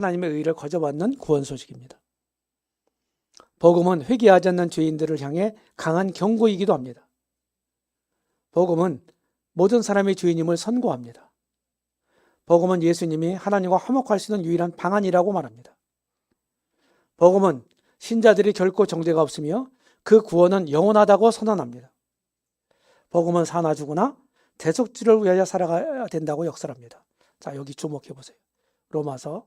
하나님의 의를 거저받는 구원 소식입니다. 복음은 회개하지 않는 죄인들을 향해 강한 경고이기도 합니다. 복음은 모든 사람의 죄인임을 선고합니다. 복음은 예수님이 하나님과 화목할 수 있는 유일한 방안이라고 말합니다. 복음은 신자들이 결코 정죄가 없으며 그 구원은 영원하다고 선언합니다. 복음은 사나 죽으나 대속주를 위하여 살아가야 된다고 역설합니다. 자, 여기 주목해 보세요. 로마서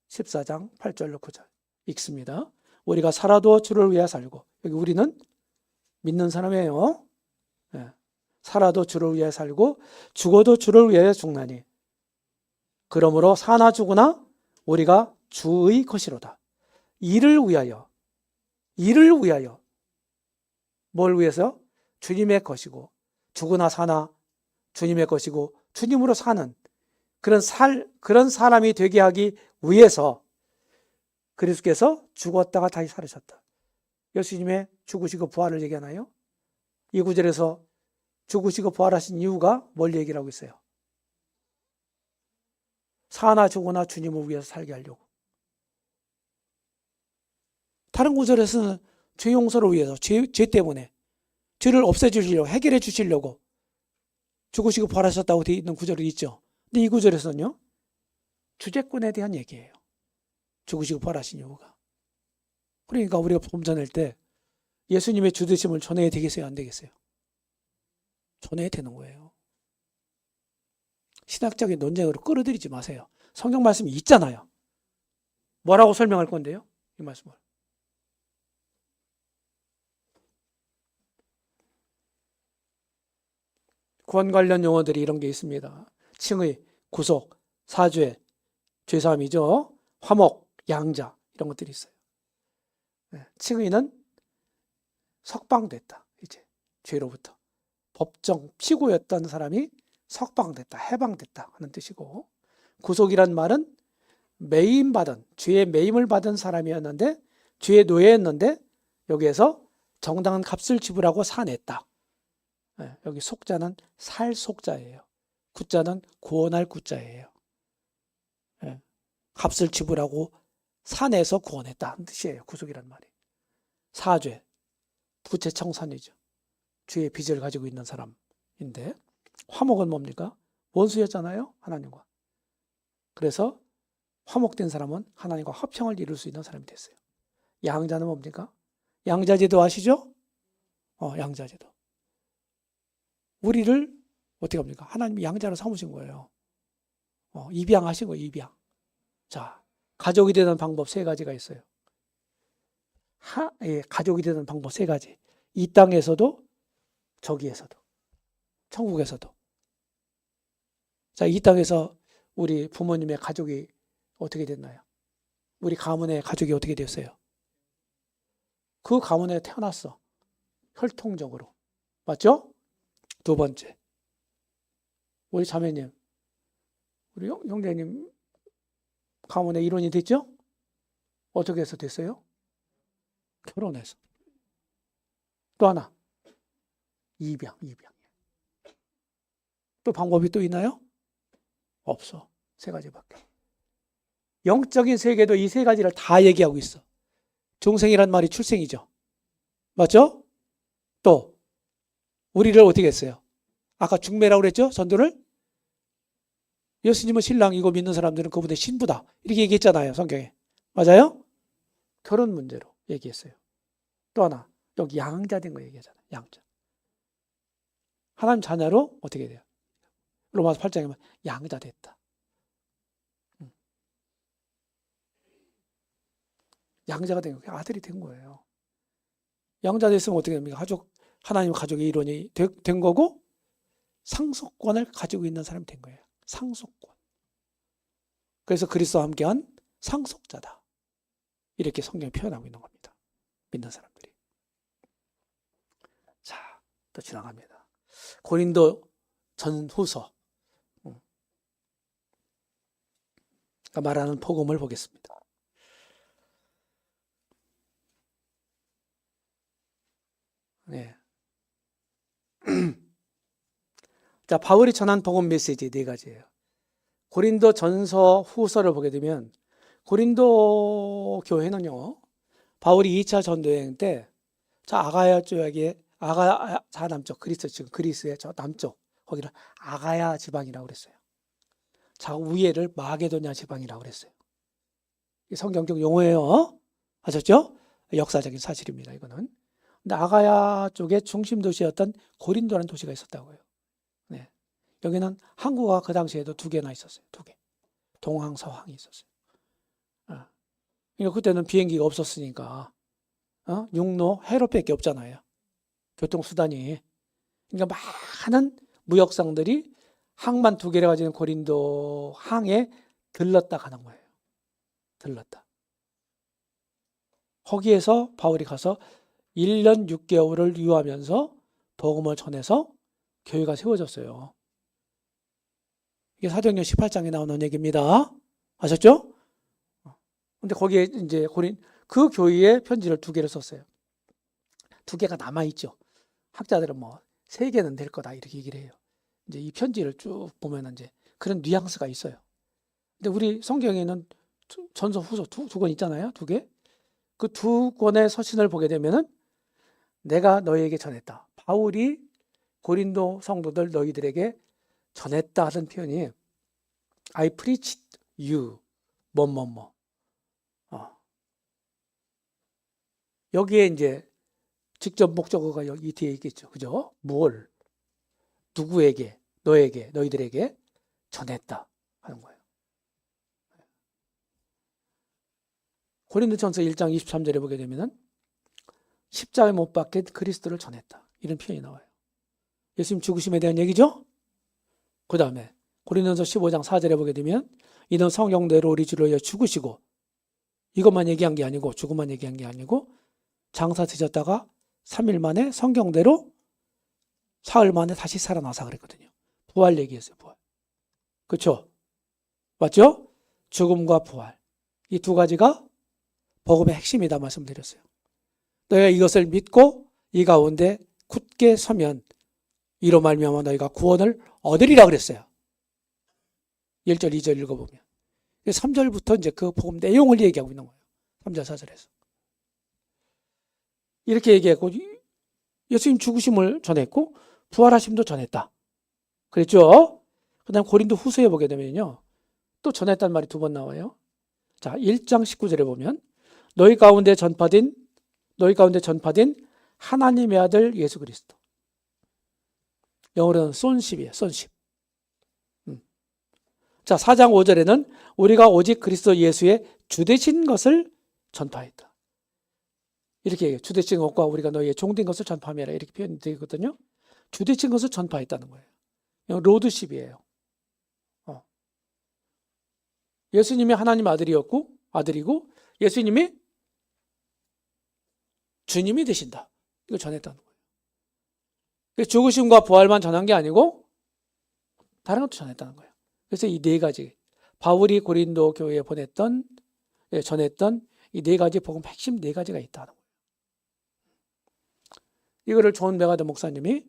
14장 8절로 9절 읽습니다. 우리가 살아도 주를 위하여 살고, 여기 우리는 믿는 사람이에요. 네. 살아도 주를 위하여 살고 죽어도 주를 위하여 죽나니 그러므로 사나 죽으나 우리가 주의 것이로다. 이를 위하여 뭘 위해서? 주님의 것이고, 죽으나 사나 주님의 것이고 주님으로 사는 그런 사람이 되게 하기 위해서 그리스도께서 죽었다가 다시 살으셨다. 예수님의 죽으시고 부활을 얘기하나요? 이 구절에서 죽으시고 부활하신 이유가 뭘 얘기를 하고 있어요? 사나 죽으나 주님을 위해서 살게 하려고. 다른 구절에서는 죄 용서를 위해서, 죄 때문에 죄를 없애주시려고, 해결해 주시려고 죽으시고 부활하셨다고 되어 있는 구절이 있죠. 근데 이 구절에서는요, 주제권에 대한 얘기예요. 죽으시고 부활하신 이유가. 그러니까 우리가 복음 전할 때 예수님의 주되심을 전해야 되겠어요, 안 되겠어요? 전해야 되는 거예요. 신학적인 논쟁으로 끌어들이지 마세요. 성경 말씀이 있잖아요. 뭐라고 설명할 건데요? 이 말씀을. 구원 관련 용어들이 이런 게 있습니다. 칭의, 구속, 사죄, 죄사함이죠. 화목, 양자, 이런 것들이 있어요. 칭의는 석방됐다. 이제 죄로부터 법정 피고였던 사람이 석방됐다, 해방됐다 하는 뜻이고, 구속이란 말은 매임받은, 죄의 매임을 받은 사람이었는데, 죄의 노예였는데 여기에서 정당한 값을 지불하고 사냈다. 여기 속자는 살 속자예요. 구자는 구원할 구자예요. 값을 지불하고 사내서 구원했다는 뜻이에요. 구속이란 말이. 사죄, 부채 청산이죠. 죄의 빚을 가지고 있는 사람인데, 화목은 뭡니까? 원수였잖아요, 하나님과. 그래서 화목된 사람은 하나님과 화평을 이룰 수 있는 사람이 됐어요. 양자는 뭡니까? 양자제도 아시죠? 양자제도. 우리를 어떻게 합니까? 하나님이 양자로 삼으신 거예요. 입양하신 거예요, 입양. 자, 가족이 되는 방법 3가지가 있어요. 가족이 되는 방법 3가지. 이 땅에서도, 저기에서도, 천국에서도. 자, 이 땅에서 우리 부모님의 가족이 어떻게 됐나요? 우리 가문의 가족이 어떻게 됐어요? 그 가문에 태어났어. 혈통적으로. 맞죠? 2번째. 우리 자매님, 우리 형제님 가문의 일원이 됐죠? 어떻게 해서 됐어요? 결혼해서. 또 하나, 입양. 또 방법이 또 있나요? 없어. 3가지밖에. 영적인 세계도 이 3가지를 다 얘기하고 있어. 중생이란 말이 출생이죠. 맞죠? 또 우리를 어떻게 했어요? 아까 중매라고 그랬죠? 전도를? 예수님은 신랑이고 믿는 사람들은 그분의 신부다. 이렇게 얘기했잖아요, 성경에. 맞아요? 결혼 문제로 얘기했어요. 또 하나, 여기 양자된 거 얘기하잖아요. 양자. 하나님 자녀로 어떻게 돼요? 로마서 8장에 보면 양자 됐다. 양자가 된 거예요. 아들이 된 거예요. 양자 됐으면 어떻게 됩니까? 하나님 가족의 일원이 된 거고, 상속권을 가지고 있는 사람이 된 거예요. 상속권. 그래서 그리스도와 함께한 상속자다. 이렇게 성경이 표현하고 있는 겁니다. 믿는 사람들이. 자, 또 지나갑니다. 고린도 전후서 말하는 복음을 보겠습니다. 네. 자, 바울이 전한 복음 메시지 4가지예요. 고린도 전서 후서를 보게 되면 고린도 교회는요, 바울이 2차 전도여행 때, 자, 아가야 쪽에, 자 남쪽, 지금 그리스의 저 남쪽, 거기를 아가야 지방이라고 그랬어요. 자, 위에를 마게도냐 지방이라고 그랬어요. 성경적 용어예요. 아셨죠? 역사적인 사실입니다, 이거는. 근데 아가야 쪽의 중심 도시였던 고린도라는 도시가 있었다고요. 네. 여기는 항구가 그 당시에도 2개나 있었어요. 2개. 동항, 서항이 있었어요. 그러니까 그때는 비행기가 없었으니까, 육로, 해로밖에 없잖아요. 교통수단이. 그러니까 많은 무역상들이 항만 2개를 가지는 고린도 항에 들렀다 가는 거예요. 들렀다. 거기에서 바울이 가서 1년 6개월을 유하면서 복음을 전해서 교회가 세워졌어요. 이게 사도행전 18장에 나오는 얘기입니다. 아셨죠? 근데 거기에 이제 그 교회에 편지를 2개를 썼어요. 2개가 남아있죠. 학자들은 뭐 3개는 될 거다 이렇게 얘기를 해요. 이제 이 편지를 쭉 보면 이제 그런 뉘앙스가 있어요. 근데 우리 성경에는 전서 후서 두 권 있잖아요. 2개. 그 2권의 서신을 보게 되면은 내가 너희에게 전했다. 바울이 고린도 성도들 너희들에게 전했다 하는 표현이 I preached you 뭐뭐뭐. 여기에 이제 직접 목적어가 여기 뒤에 있겠죠. 그죠? 뭘, 누구에게, 너에게, 너희들에게 전했다 하는 거예요. 고린도전서 1장 23절에 보게 되면은 십자가에 못 박힌 그리스도를 전했다. 이런 표현이 나와요. 예수님 죽으심에 대한 얘기죠? 그 다음에 고린도전서 15장 4절에 보게 되면 이는 성령대로 우리 주를 위해 죽으시고 이것만 얘기한 게 아니고 죽음만 얘기한 게 아니고 장사 드셨다가 3일 만에 성경대로 사흘 만에 다시 살아나서 그랬거든요. 부활 얘기했어요. 부활. 그렇죠? 맞죠? 죽음과 부활. 이 2가지가 복음의 핵심이다 말씀드렸어요. 너희가 이것을 믿고 이 가운데 굳게 서면 이로 말미암아 너희가 구원을 얻으리라 그랬어요. 1절, 2절 읽어보면. 3절부터 이제 그 복음 내용을 얘기하고 있는 거예요. 3절, 4절에서. 이렇게 얘기했고, 예수님 죽으심을 전했고, 부활하심도 전했다. 그랬죠? 그 다음 고린도 후서에 보게 되면요. 또 전했다는 말이 2번 나와요. 자, 1장 19절에 보면, 너희 가운데 전파된 하나님의 아들 예수 그리스도. 영어로는 sonship이에요. sonship. 자, 4장 5절에는 우리가 오직 그리스도 예수의 주되신 것을 전파했다. 이렇게 얘기해요. 주되신 것과 우리가 너희의 종된 것을 전파하라 이렇게 표현이 되거든요. 주되신 것을 전파했다는 거예요. 로드십이에요. 예수님이 하나님 아들이고 예수님이 주님이 되신다. 이걸 전했다는 거예요. 죽으심과 부활만 전한 게 아니고 다른 것도 전했다는 거예요. 그래서 이 4가지 바울이 고린도 교회에 전했던 이 4가지 복음 핵심 4가지가 있다는 거예요. 이거를 존 메가더 목사님이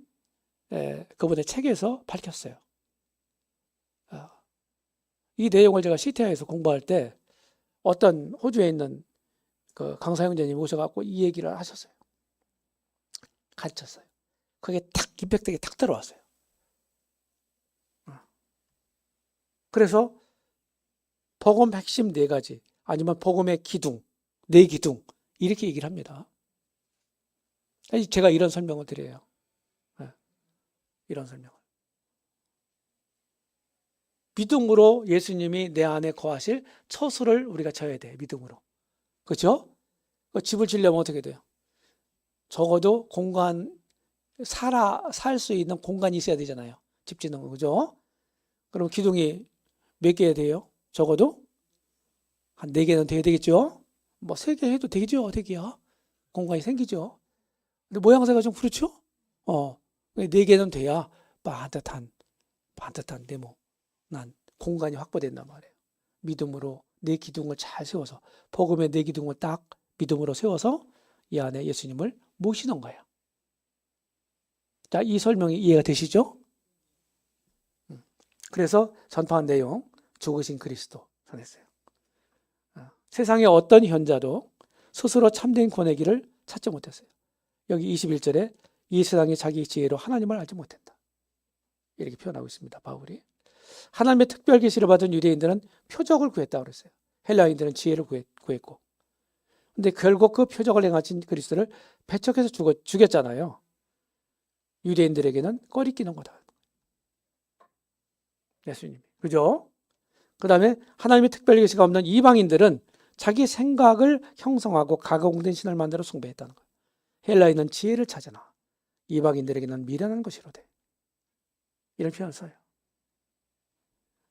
그분의 책에서 밝혔어요. 이 내용을 제가 CTI에서 공부할 때 어떤 호주에 있는 그 강사 형제님이 오셔갖고 이 얘기를 하셨어요. 가르쳤어요. 그게 탁 임팩트가 탁 들어왔어요. 그래서 복음 핵심 4가지 아니면 복음의 기둥, 4기둥 이렇게 얘기를 합니다. 제가 이런 설명을 드려요. 이런 설명을. 믿음으로 예수님이 내 안에 거하실 처소를 우리가 져야 돼. 믿음으로. 그렇죠? 집을 지려면 어떻게 돼요? 적어도 살 수 있는 공간이 있어야 되잖아요. 집 짓는 거. 그죠? 그럼 기둥이 몇 개야 돼요? 적어도 한 4개는 돼야 되겠죠? 뭐 3개 해도 되겠죠? 되기야. 공간이 생기죠. 근데 모양새가 좀 그렇죠? 4개는 돼야 반듯한 네모난 공간이 확보된단 말이에요. 믿음으로 내 기둥을 잘 세워서 복음의 내 기둥을 딱 믿음으로 세워서 이 안에 예수님을 모시는 거예요. 자, 이 설명이 이해가 되시죠? 그래서 전파한 내용 죽으신 그리스도 전했어요. 세상의 어떤 현자도 스스로 참된 구원의 길을 찾지 못했어요. 여기 21절에 이 세상이 자기 지혜로 하나님을 알지 못한다. 이렇게 표현하고 있습니다. 바울이. 하나님의 특별 계시를 받은 유대인들은 표적을 구했다고 그랬어요. 헬라인들은 지혜를 구했고. 근데 결국 그 표적을 행하신 그리스도를 배척해서 죽였잖아요. 유대인들에게는 꺼리끼는 거다. 예수님이. 그죠? 그 다음에 하나님의 특별 계시가 없는 이방인들은 자기 생각을 형성하고 가공된 신을 만들어 숭배했다는 거예요. 헬라인은 지혜를 찾으나 이방인들에게는 미련한 것이로되. 이런 표현을 써요.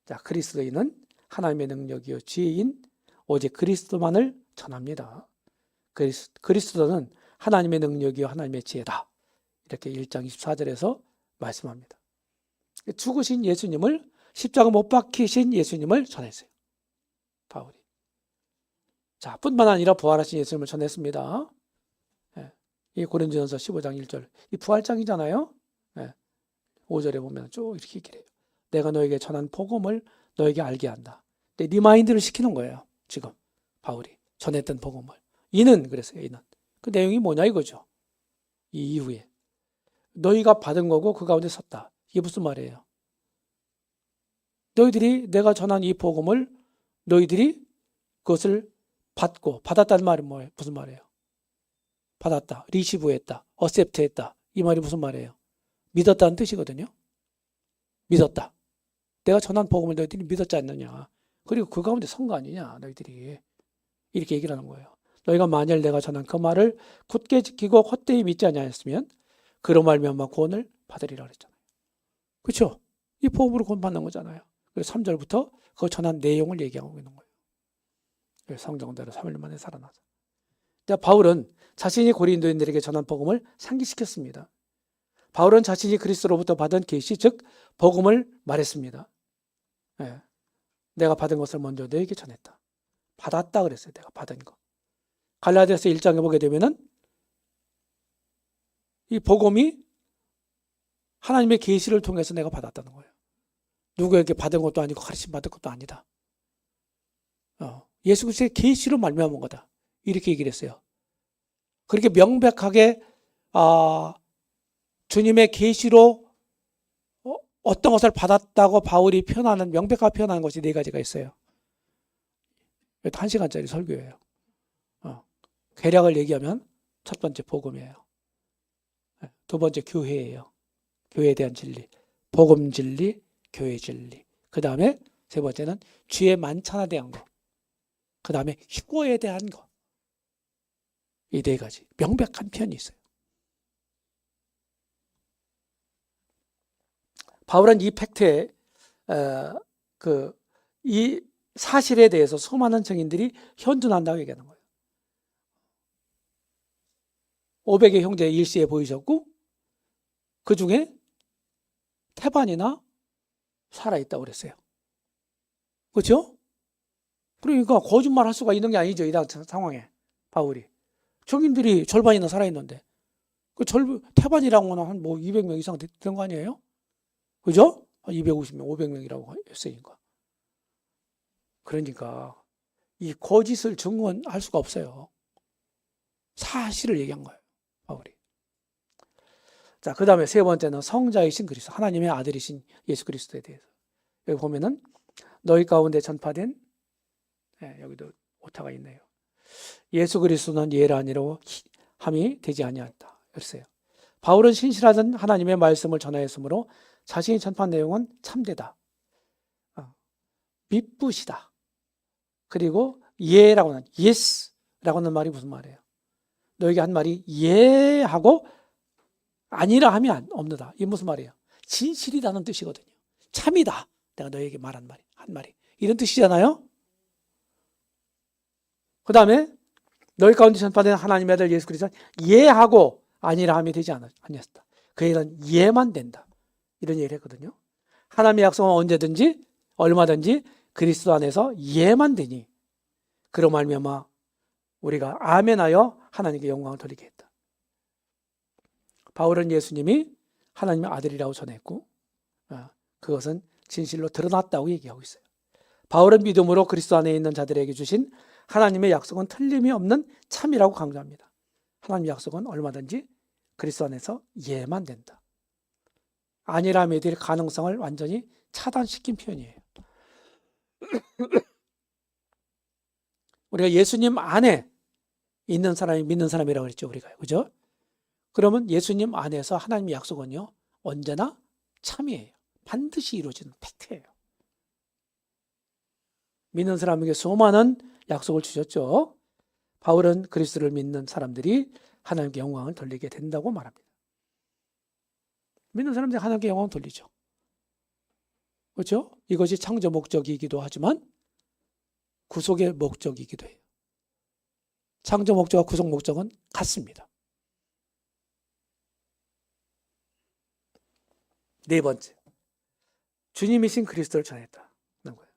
자, 그리스도인은 하나님의 능력이요 지혜인 오직 그리스도만을 전합니다. 그리스도는 하나님의 능력이요 하나님의 지혜다. 이렇게 1장 24절에서 말씀합니다. 죽으신 예수님을, 십자가 못 박히신 예수님을 전했어요. 바울이. 자, 뿐만 아니라 부활하신 예수님을 전했습니다. 이 고린도전서 15장 1절. 이 부활장이잖아요. 5절에 보면 쭉 이렇게 얘기를 해요. 내가 너에게 전한 복음을 너에게 알게 한다. 근데 리마인드를 시키는 거예요. 지금 바울이 전했던 복음을. 이는 그랬어요. 이는. 그 내용이 뭐냐 이거죠. 이 이후에. 너희가 받은 거고 그 가운데 섰다. 이게 무슨 말이에요? 너희들이 내가 전한 이 복음을 너희들이 그것을 받고 받았다는 말은 뭐예요? 무슨 말이에요? 받았다. 리시브했다. 어셉트했다. 이 말이 무슨 말이에요? 믿었다는 뜻이거든요. 믿었다. 내가 전한 복음을 너희들이 믿었지 않느냐. 그리고 그 가운데 선 거 아니냐. 너희들이. 이렇게 얘기를 하는 거예요. 너희가 만일 내가 전한 그 말을 굳게 지키고 헛되이 믿지 아니하였으면 그로 말미암아 구원을 받으리라 그랬잖아요. 그렇죠? 이 복음으로 구원 받는 거잖아요. 그래서 3절부터 그 전한 내용을 얘기하고 있는 거예요. 성경대로 3일 만에 살아나서. 자, 바울은 자신이 고린도인들에게 전한 복음을 상기시켰습니다. 바울은 자신이 그리스도로부터 받은 계시, 즉 복음을 말했습니다. 내가 받은 것을 먼저 너에게 전했다. 받았다 그랬어요. 내가 받은 거. 갈라디아서 1장에 보게 되면은 이 복음이 하나님의 계시를 통해서 내가 받았다는 거예요. 누구에게 받은 것도 아니고 가르침 받은 것도 아니다. 예수 그리스도의 계시로 말미암은 거다. 이렇게 얘기를 했어요. 그렇게 명백하게 주님의 계시로 어떤 것을 받았다고 바울이 표현하는, 명백하게 표현하는 것이 네 가지가 있어요. 1시간짜리 설교예요. 개략을 얘기하면 첫 번째 복음이에요. 두 번째 교회예요. 교회에 대한 진리. 복음 진리, 교회 진리. 그 다음에 세 번째는 주의 만찬에 대한 거. 그 다음에 휴거에 대한 거. 이 네 가지 명백한 편이 있어요. 바울은 이 팩트에 이 사실에 대해서 수많은 증인들이 현존한다고 얘기하는 거예요. 500의 형제 일시에 보이셨고 그 중에 태반이나 살아있다고 그랬어요. 그렇죠? 그러니까 거짓말 할 수가 있는 게 아니죠. 이 상황에 바울이. 증인들이 절반이나 살아있는데 그 태반이라고는 한 200명 이상 됐던 거 아니에요? 그죠? 250명, 500명이라고 했으니까. 그러니까 이 거짓을 증언할 수가 없어요. 사실을 얘기한 거예요. 바울이. 자, 그 다음에 세 번째는 성자이신 그리스도, 하나님의 아들이신 예수 그리스도에 대해서. 여기 보면은 너희 가운데 전파된, 여기도 오타가 있네요. 예수 그리스도는 예라 아니로 함이 되지 아니하였다. 그랬어요. 바울은 신실하던 하나님의 말씀을 전하였으므로 자신이 전파한 내용은 참되다. 미쁘시다. 그리고 예라고 하는, 예스라고 하는 말이 무슨 말이에요? 너에게 한 말이 예하고 아니라 함이 없는다. 이게 무슨 말이에요? 진실이라는 뜻이거든요. 참이다. 내가 너에게 말한 말이, 한 말이. 이런 뜻이잖아요. 그 다음에 너희 가운데 전파된 하나님의 아들 예수 그리스도는 예하고 아니라 함이 되지 아니었다. 그에는 예만 된다. 이런 얘기를 했거든요. 하나님의 약속은 언제든지 얼마든지 그리스도 안에서 예만 되니 그로 말미암아 우리가 아멘하여 하나님께 영광을 돌리게 했다. 바울은 예수님이 하나님의 아들이라고 전했고 그것은 진실로 드러났다고 얘기하고 있어요. 바울은 믿음으로 그리스도 안에 있는 자들에게 주신 하나님의 약속은 틀림이 없는 참이라고 강조합니다. 하나님의 약속은 얼마든지 그리스도 안에서 예만 된다. 아니라며 될 가능성을 완전히 차단시킨 표현이에요. 우리가 예수님 안에 있는 사람이 믿는 사람이라고 그랬죠, 우리가. 그죠? 그러면 예수님 안에서 하나님의 약속은요, 언제나 참이에요. 반드시 이루어지는 팩트예요. 믿는 사람에게 수많은 약속을 주셨죠. 바울은 그리스도를 믿는 사람들이 하나님께 영광을 돌리게 된다고 말합니다. 믿는 사람들이 하나님께 영광을 돌리죠. 그렇죠? 이것이 창조 목적이기도 하지만 구속의 목적이기도 해요. 창조 목적과 구속 목적은 같습니다. 네 번째, 주님이신 그리스도를 전했다는 거예요.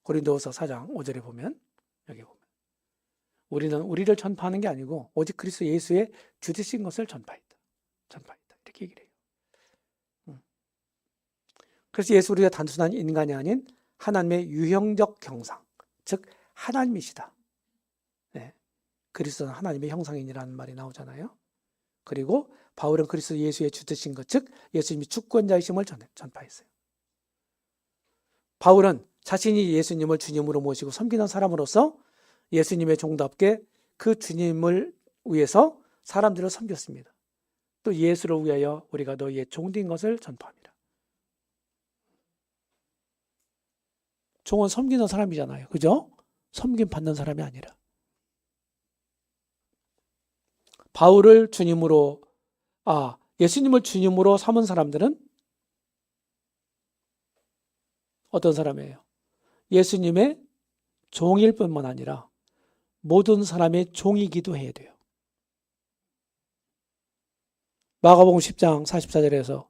고린도후서 4장 5절에 보면, 여기 보면 우리는 우리를 전파하는 게 아니고 오직 그리스도 예수의 주 되신 것을 전파했다. 이렇게 얘기를 해요. 그래서 예수 우리가 단순한 인간이 아닌 하나님의 유형적 형상, 즉 하나님이시다. 네. 그리스도는 하나님의 형상이라는 말이 나오잖아요. 그리고 바울은 그리스도 예수의 주 되신 것, 즉 예수님이 주권자이심을 전파했어요. 바울은 자신이 예수님을 주님으로 모시고 섬기는 사람으로서 예수님의 종답게 그 주님을 위해서 사람들을 섬겼습니다. 또 예수를 위하여 우리가 너희의 종된 것을 전파합니다. 종은 섬기는 사람이잖아요. 그죠? 섬김 받는 사람이 아니라. 예수님을 주님으로 삼은 사람들은 어떤 사람이에요? 예수님의 종일 뿐만 아니라 모든 사람의 종이기도 해야 돼요. 마가복음 10장 44절에서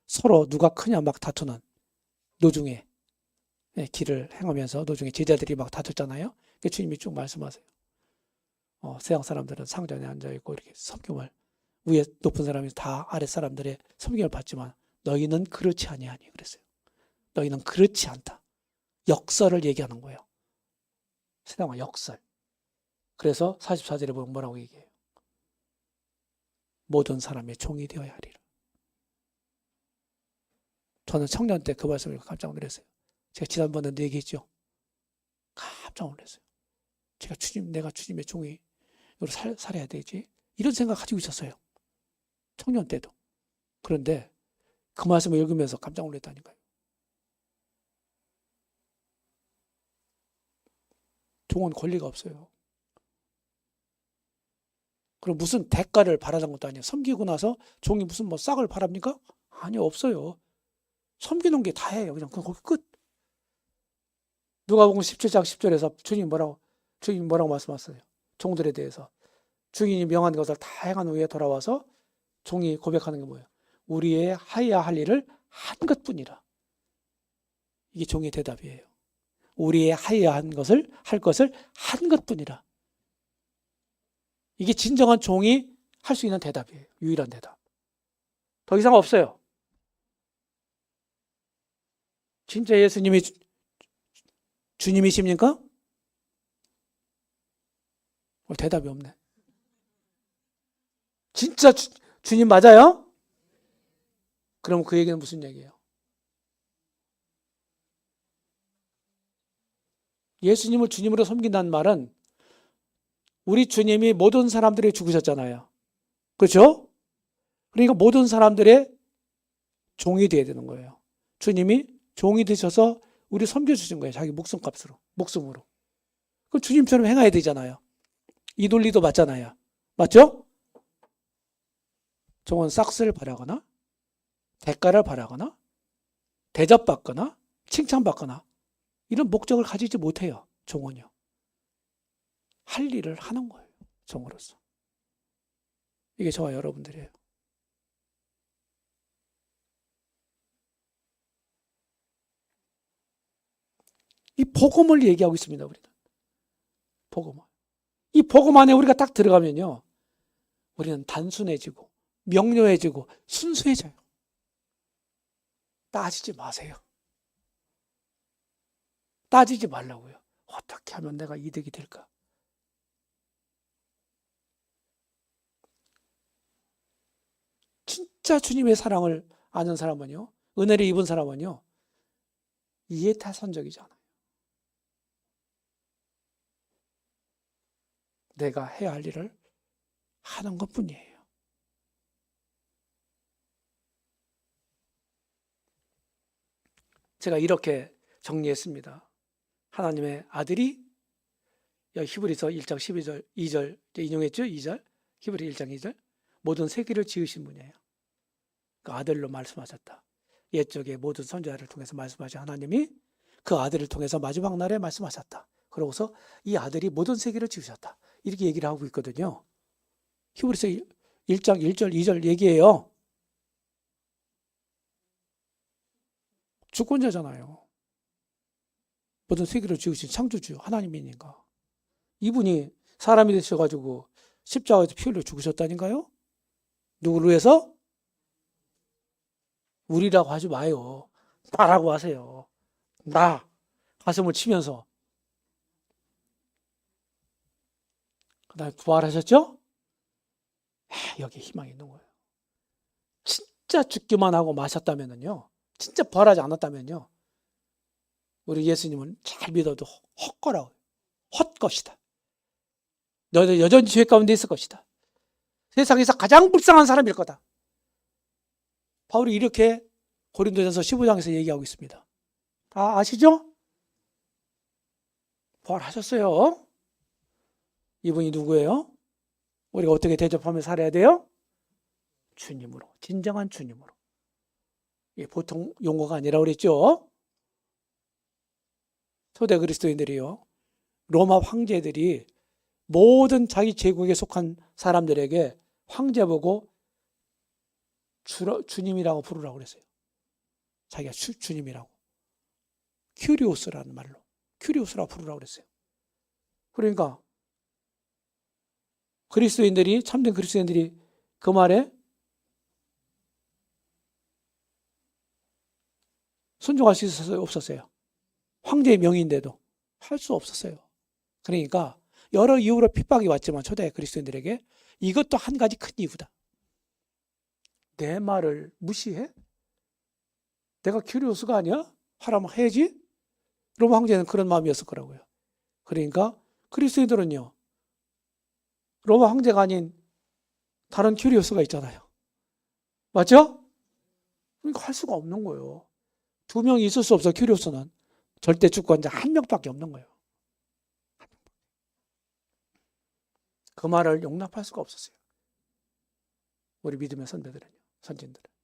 서로 누가 크냐 막 다투는 노중에 길을 행하면서 노중에 제자들이 막 다투잖아요. 주님이 쭉 말씀하세요. 세상 사람들은 상전에 앉아있고 이렇게 섬김을, 위에 높은 사람이 다 아래 사람들의 섬김을 받지만 너희는 그렇지 아니하니 그랬어요. 너희는 그렇지 않다. 역설을 얘기하는 거예요. 세상의 역설. 그래서 44절에 보면 뭐라고 얘기해요? 모든 사람의 종이 되어야 하리라. 저는 청년 때 그 말씀을 깜짝 놀랐어요. 제가 지난번에도 얘기했죠. 깜짝 놀랐어요. 내가 주님의 종이 살아야 되지. 이런 생각 가지고 있었어요. 청년 때도. 그런데 그 말씀을 읽으면서 깜짝 놀랐다니까요. 종은 권리가 없어요. 그럼 무슨 대가를 바라는 것도 아니에요. 섬기고 나서 종이 무슨 싹을 바랍니까? 아니요, 없어요. 섬기는 게 다예요. 그냥 거기 끝. 누가복음 17장 10절에서 주님 뭐라고 말씀하셨어요? 종들에 대해서. 주인이 명한 것을 다 행한 후에 돌아와서 종이 고백하는 게 뭐예요? 우리의 하여야 할 일을 한 것뿐이라. 이게 종의 대답이에요. 우리의 하여야 할 것을 한 것뿐이라. 이게 진정한 종이 할 수 있는 대답이에요. 유일한 대답. 더 이상 없어요. 진짜 예수님이 주님이십니까? 대답이 없네. 진짜 주님 맞아요? 그럼 그 얘기는 무슨 얘기예요? 예수님을 주님으로 섬긴다는 말은 우리 주님이 모든 사람들이 죽으셨잖아요. 그렇죠? 그러니까 모든 사람들의 종이 되어야 되는 거예요. 주님이 종이 되셔서 우리 섬겨주신 거예요. 자기 목숨으로. 그럼 주님처럼 행해야 되잖아요. 이 논리도 맞잖아요. 맞죠? 종은 싹스를 바라거나 대가를 바라거나 대접받거나 칭찬받거나 이런 목적을 가지지 못해요. 종은요. 할 일을 하는 거예요. 종으로서. 이게 저와 여러분들이에요. 이 복음을 얘기하고 있습니다. 우리는. 복음을. 이 복음 안에 우리가 딱 들어가면요. 우리는 단순해지고 명료해지고 순수해져요. 따지지 마세요. 따지지 말라고요. 어떻게 하면 내가 이득이 될까? 진짜 주님의 사랑을 아는 사람은요, 은혜를 입은 사람은요, 이해타산적이지 않아요. 내가 해야 할 일을 하는 것뿐이에요. 제가 이렇게 정리했습니다. 하나님의 아들이 히브리서 1장 12절 2절 인용했죠? 2절 히브리 1장 2절 모든 세계를 지으신 분이에요. 그 아들로 말씀하셨다. 옛적의 모든 선지자를 통해서 말씀하신 하나님이 그 아들을 통해서 마지막 날에 말씀하셨다. 그러고서 이 아들이 모든 세계를 지으셨다. 이렇게 얘기를 하고 있거든요. 히브리서 1장 1절 2절 얘기해요. 주권자잖아요. 모든 세계를 지으신 창조주 하나님이니까. 이분이 사람이 되셔가지고 십자가에서 피 흘려 죽으셨다니까요? 누구를 위해서? 우리라고 하지 마요. 나라고 하세요. 나. 가슴을 치면서. 그 다음에 부활하셨죠? 여기 희망이 있는 거예요. 진짜 죽기만 하고 마셨다면요. 진짜 부활하지 않았다면요. 우리 예수님은 잘 믿어도 헛거라고. 헛것이다. 너희들 여전히 죄 가운데 있을 것이다. 세상에서 가장 불쌍한 사람일 거다. 바울이 이렇게 고린도전서 15장에서 얘기하고 있습니다. 다 아시죠? 부활하셨어요. 이분이 누구예요? 우리가 어떻게 대접하며 살아야 돼요? 주님으로. 진정한 주님으로. 이게 보통 용어가 아니라 그랬죠. 초대 그리스도인들이요. 로마 황제들이 모든 자기 제국에 속한 사람들에게 황제 보고 주님이라고 부르라고 그랬어요. 자기가 주님이라고. 큐리오스라는 말로. 큐리오스라고 부르라고 그랬어요. 그러니까 그리스도인들이, 참된 그리스도인들이 그 말에 순종할 수 있었어요? 없었어요? 황제의 명의인데도 할 수 없었어요. 그러니까 여러 이유로 핍박이 왔지만 초대 그리스도인들에게 이것도 한 가지 큰 이유다. 내 말을 무시해? 내가 큐리오스가 아니야? 하라면 해야지? 로마 황제는 그런 마음이었을 거라고요. 그러니까 그리스도인들은요. 로마 황제가 아닌 다른 큐리오스가 있잖아요. 맞죠? 그러니까 할 수가 없는 거예요. 두 명이 있을 수 없어. 큐리오스는. 절대 주권자 한 명밖에 없는 거예요. 그 말을 용납할 수가 없었어요. 우리 믿음의 선배들은요. 선진들은.